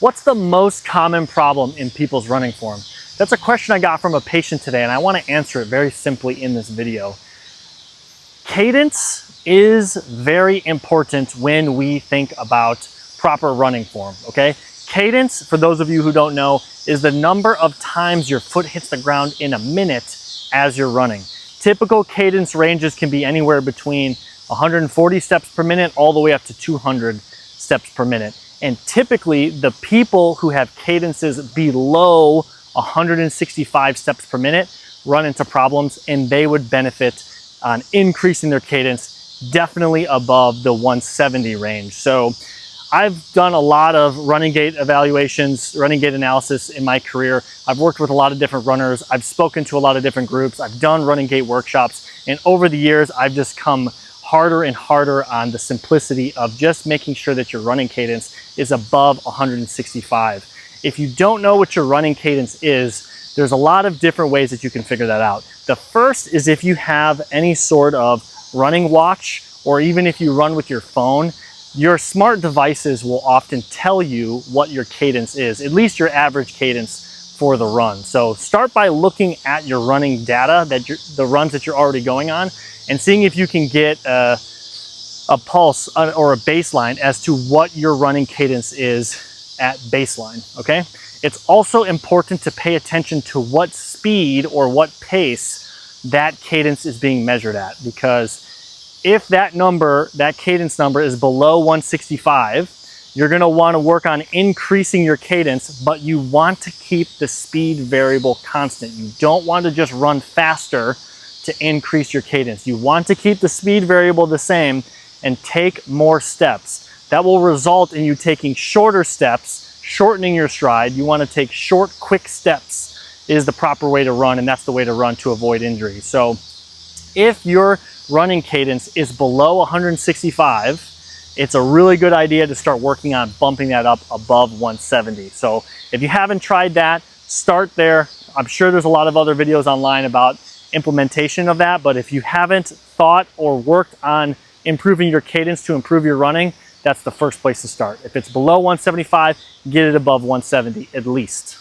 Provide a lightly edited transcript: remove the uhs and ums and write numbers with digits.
What's the most common problem in people's running form? That's a question I got from a patient today, and I want to answer it very simply in this video. Cadence is very important when we think about proper running form, okay? Cadence, for those of you who don't know, is the number of times your foot hits the ground in a minute as you're running. Typical cadence ranges can be anywhere between 140 steps per minute all the way up to 200 steps per minute. And typically the people who have cadences below 165 steps per minute run into problems, and they would benefit on increasing their cadence definitely above the 170 range. So I've done a lot of running gait evaluations, running gait analysis in my career. I've worked with a lot of different runners. I've spoken to a lot of different groups. I've done running gait workshops, and over the years I've just come harder and harder on the simplicity of just making sure that your running cadence is above 165. If you don't know what your running cadence is, there's a lot of different ways that you can figure that out. The first is if you have any sort of running watch, or even if you run with your phone, your smart devices will often tell you what your cadence is, at least your average cadence for the run. So start by looking at your running data, the runs that you're already going on, and seeing if you can get a pulse or a baseline as to what your running cadence is at baseline, okay? It's also important to pay attention to what speed or what pace that cadence is being measured at, because if that cadence number is below 165, you're gonna wanna work on increasing your cadence, but you want to keep the speed variable constant. You don't want to just run faster to increase your cadence. You want to keep the speed variable the same and take more steps. That will result in you taking shorter steps, shortening your stride. You want to take short, quick steps is the proper way to run, and that's the way to run to avoid injury. So if your running cadence is below 165, it's a really good idea to start working on bumping that up above 170. So if you haven't tried that, start there. I'm sure there's a lot of other videos online about implementation of that, but if you haven't thought or worked on improving your cadence to improve your running, that's the first place to start. If it's below 175, get it above 170 at least.